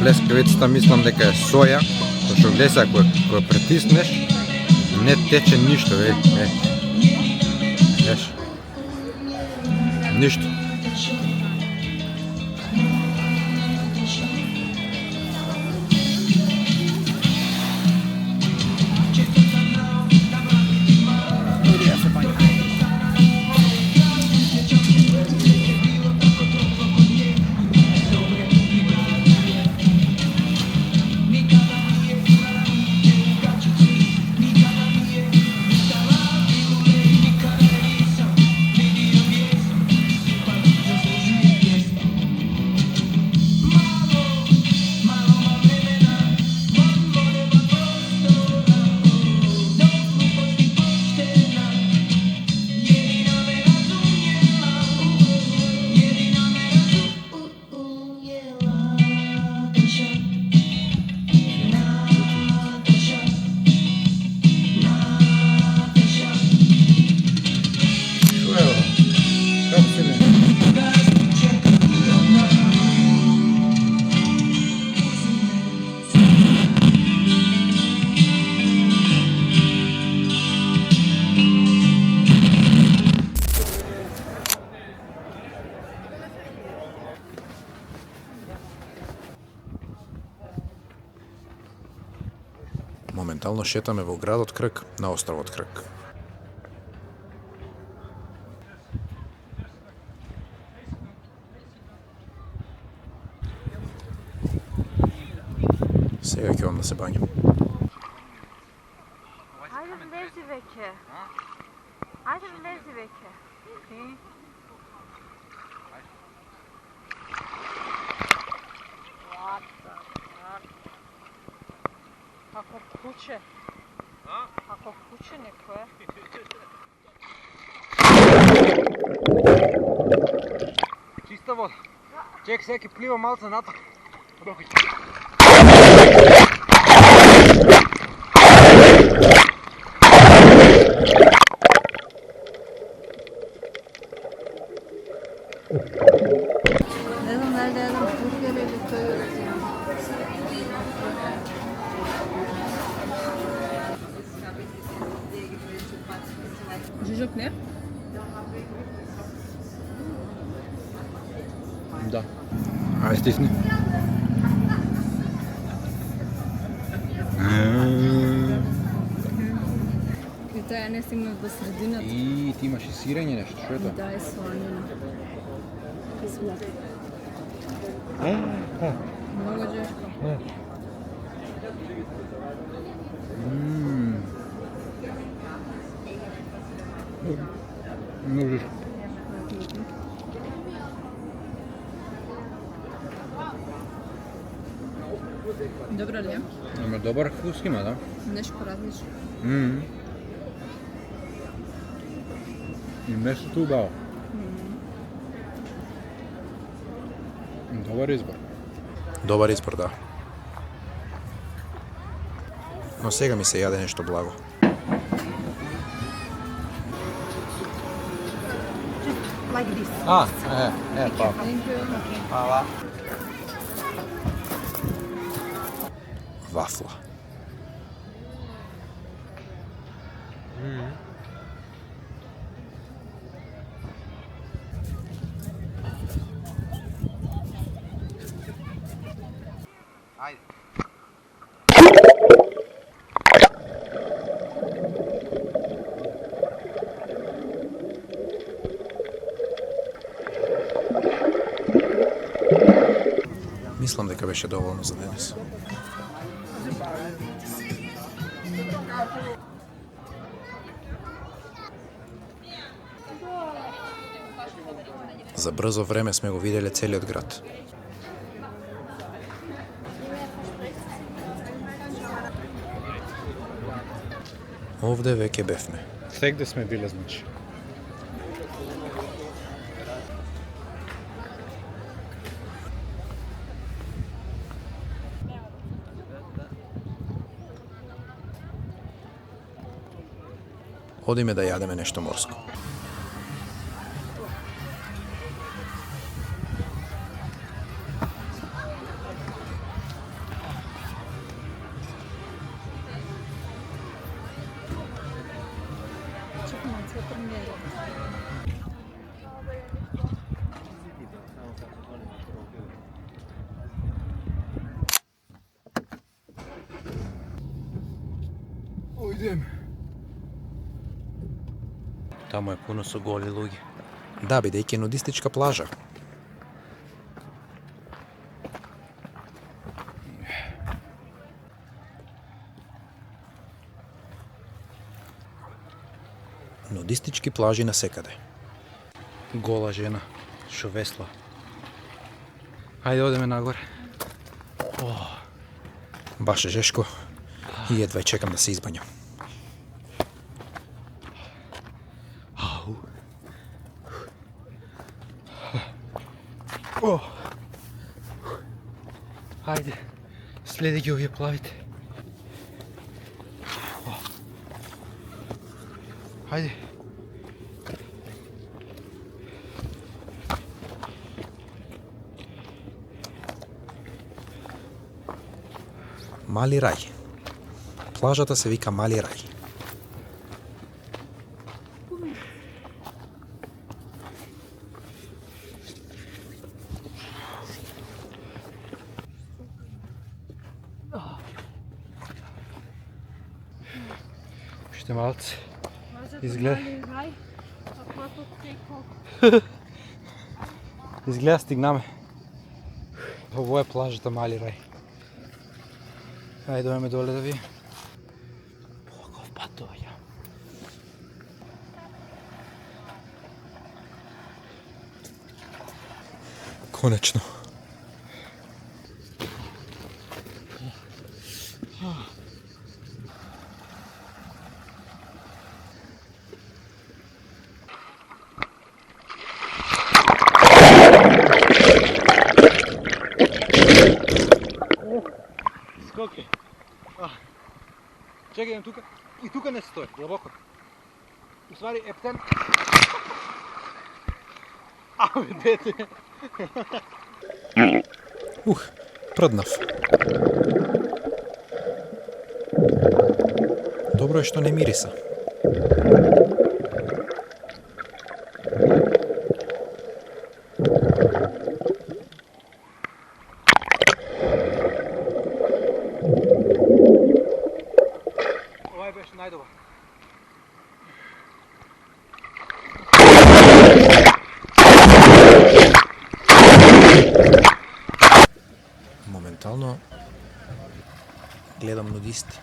плескавицата мислам дека е соја, зашто гледа кога притиснеш не тече ништо, Еш. Ништо. Моментално шетаме во градот Крк на островот Крк. Сега ќе одам да се бањам. Ајде влези веќе. Ајде влези веќе. Како куче. Како куче некое. Чиста вода. Чек, сега ќе плива малце натак. Не знам дали да јадам бургер или тој да взимам. Жижок не? Да. Ајде стисни. Кај ја не стигнав до средината. И ти имаш и сирење нешто, што е тоа? Да, и сланина. И сладко. Много жешко. Много жешко. Добро ли е? Ама добар вкус има, да? Нешко различно. И месото убаво. Добар избор. Добар избор, да. Но сега ми се јаде нешто благо. Like this. Па. Thank you. Hvala. Вафла. Ајде. Мислам дека беше доволно за денес. За брзо време сме го виделе целиот град. Овде веќе бевме. Сегде сме биле, значи. Одиме да јадеме нешто морско. се премиера. Ојдем. Таму е пуно со голи луѓе. Да, бидејќи е нудистичка плажа. Нудистички плажи насекаде. Гола жена шо весла. Хајде одеме нагоре. Баш е жешко и едва чекам да се избањам. Хајде, следи ги овие плавите. Хајде. Мали рај. Плажата се вика Мали рај. Уште малце. Изгледа. Изгледа стигнаме. Ово е плажата Мали рај. Ајде дојдеме доле да видиме. Каков пат доаѓа. Конечно. Скоке. Чекай, идем тука. И тука не стои, длабоко. Уствари, ептен. Ау, дете. Прднав. Добро е што не мириса. Ова беше најдобар. Моментално гледам нудисти.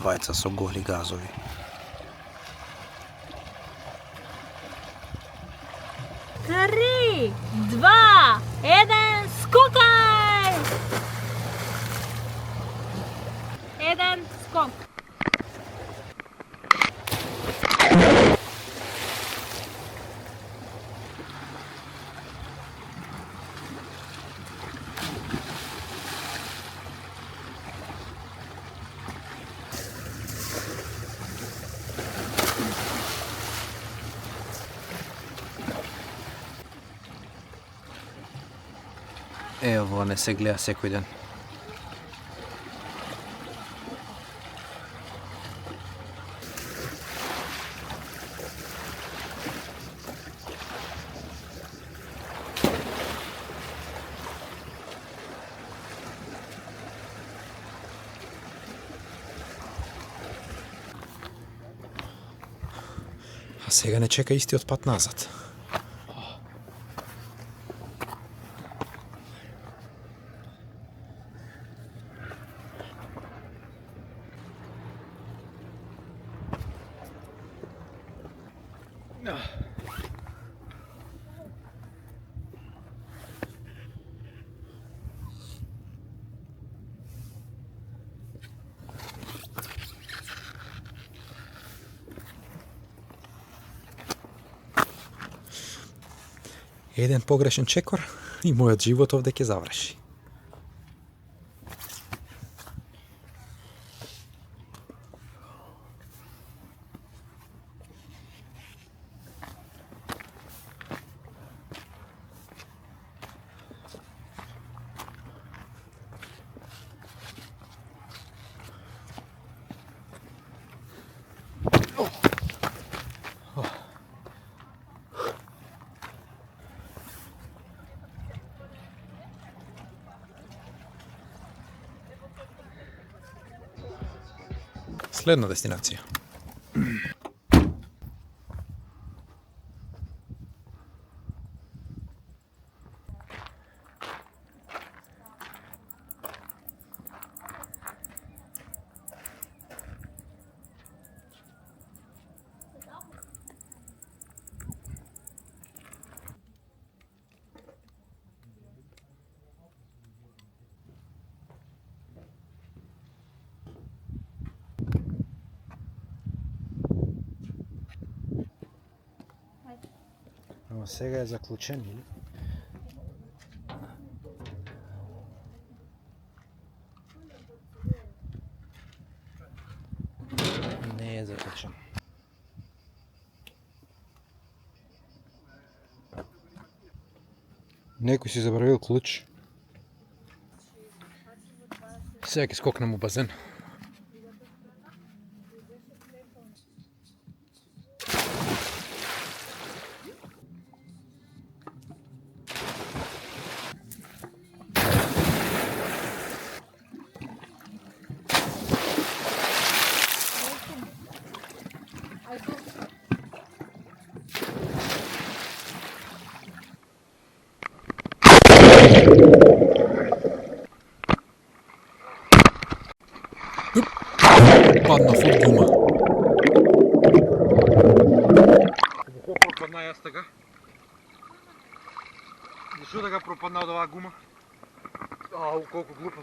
Двајца со голи газови. Три, два, еден, скокај! Еден скок. Ово не се гледа секој ден. А сега не чека истиот пат назад. Еден погрешен чекор и мојот живот овде ќе заврши. Следна дестинација. Ама сега е заклучен, или? Не е заклучен. Некој си забравил клуч. Сега ќе скокнем у базен. Паднав од гума. Колко пропадна јас така? Зашо да га пропадна од оваа гума? Ау, колку глупо.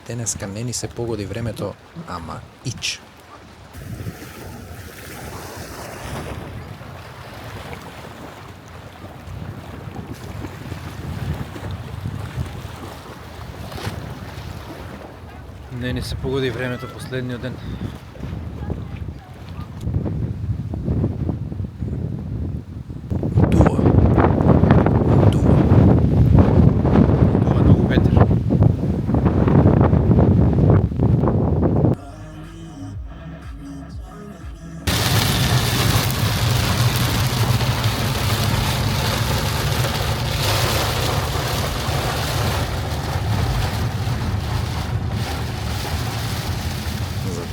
Денеска не ни се погоди времето, ама ич. Не ни се погоди времето последниот ден. Дува многу ветер.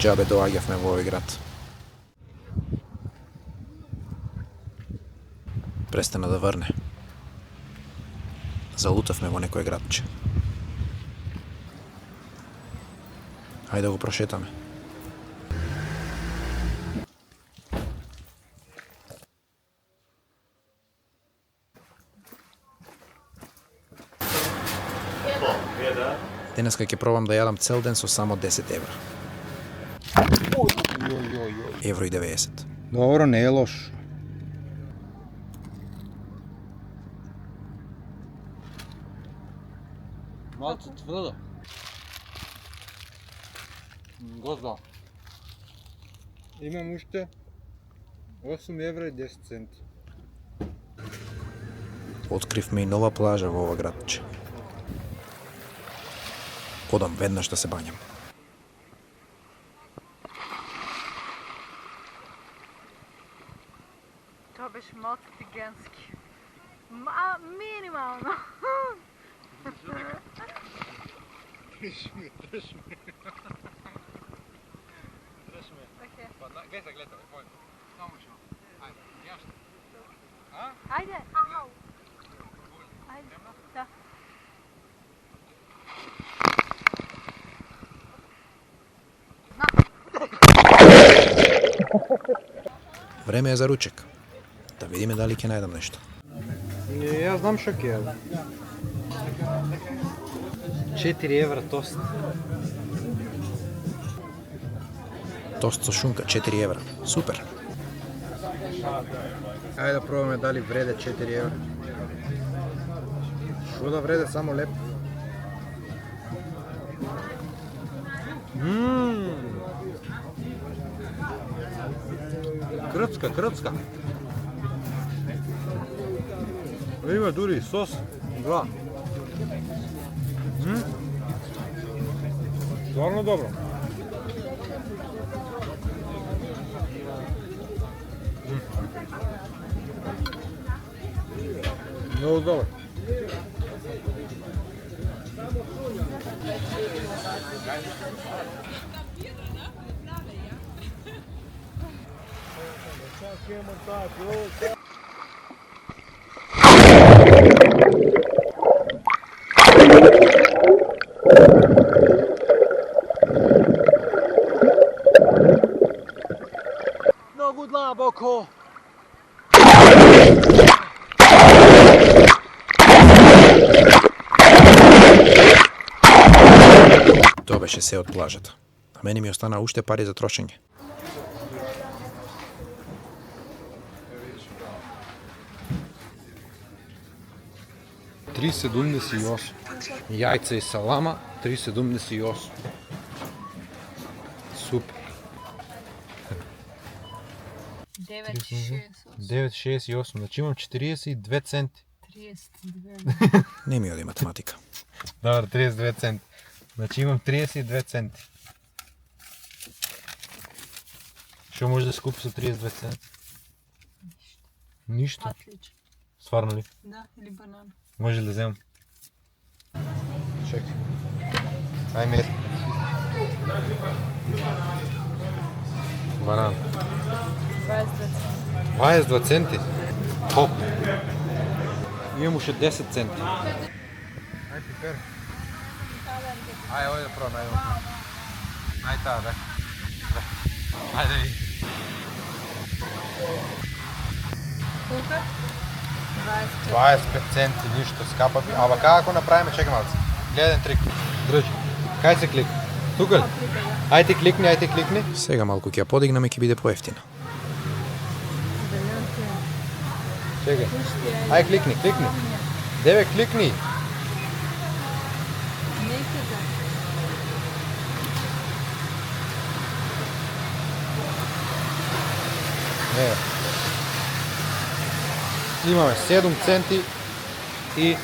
џабе доаѓавме во овој град. Престана да врне. Залутавме во некој градче. Хајде да го прошетаме. Денеска ќе пробам да јадам цел ден со само 10 евра. Евро и 90. Добро, не е лош. Малце тврдо. Гозда. Имам уште 8 евра и 10 центи. Откривме и нова плажа во ова градче. Одам веднаш да се бањам. Тоа беше малку цигенски. Минимално. Тршме. Окей. Па, гледай, мој. Само што. Ајде, јаш. Ајде. Ау. Ајде. Да. Време е за ручек. Да видиме дали ќе најдам нешто. Јас знам што ќе јадам. 4 евра тост. Тост со шунка 4 евра. Супер. Ајде да пробаме дали вреде 4 евра. Што да вреде само леп. Крцка. Има дури и сос. Два. Стварно добро. Много добро. Многу длабоко. Тоа беше се од плажата. А мене ми остана уште пари за трошење. Јајца и салама 3,78. Супер. 9,68. Значи имам 42 центи. 32. Не ми оди математика. Добар, 32 центи. Значи имам 32 центи. Што може да се купи со 32 центи? Ништо. Отлично. Стварно ли? Да, или банана. Може ли да земам? Чекай. Ајме. Банан. 22 центи. Топ. Имам уште 10 центи. Ај пипер. Ај, овој да пробам, ајде. Ај таа, бе. Ајде ви. Колку? 25 центи, ништо скапа. Ама како направиме, чекай малце. Гледај трик. Држи. Кај се клик? Тука ли? Ајде кликни. Сега малку ќе ја подигнаме, ќе биде поевтина. Чекай. Ај кликни. Деве кликни. Некаде. Не. Имаме 7 центи и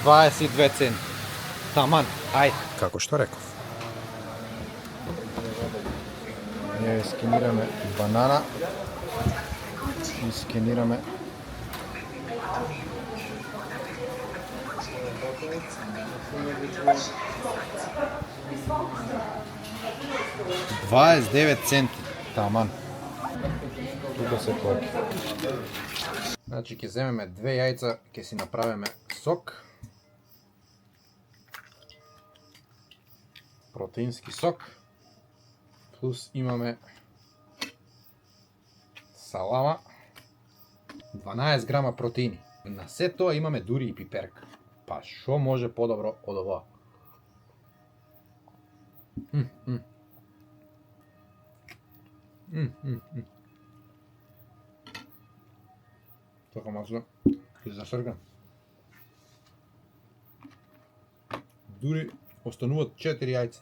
22 центи. Таман, ај. Како што реков. Ние скенираме банана и скенираме 29 центи. Таман. Тука се плаќа. Значи ќе земеме 2 јајца, ќе си направиме сок. Протеински сок. Плюс имаме салама. 12 грама протеини. На се тоа имаме дури и пиперка. Па шо може подобро од ова? Така масло ќе засргам. Дури остануваат 4 јајца.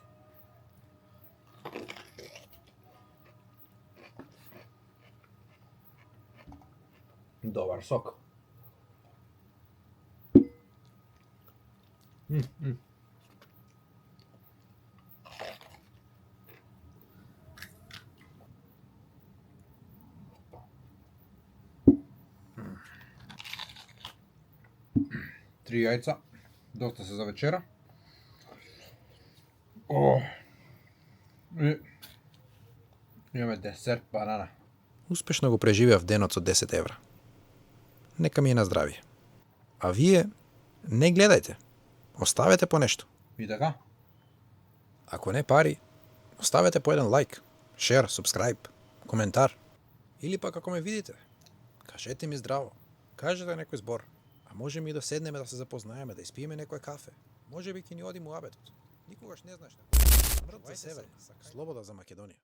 Добар сок. Три јајца, доста се за вечера. И имаме десерт банана. Успешно го преживеав денот со 10 евра. Нека ми е на здравие. А вие не гледајте. Оставете по нешто. И така? Ако не пари, оставете по еден лайк, шер, субскрайб, коментар. Или пак ако ме видите, кажете ми здраво. Кажете некој збор. А може ми и да седнеме да се запознаеме, да испиеме некој кафе. Може би ќе ни одиме у абетот. Никогаш не знаеш. Смрт за север, слобода за Македонија.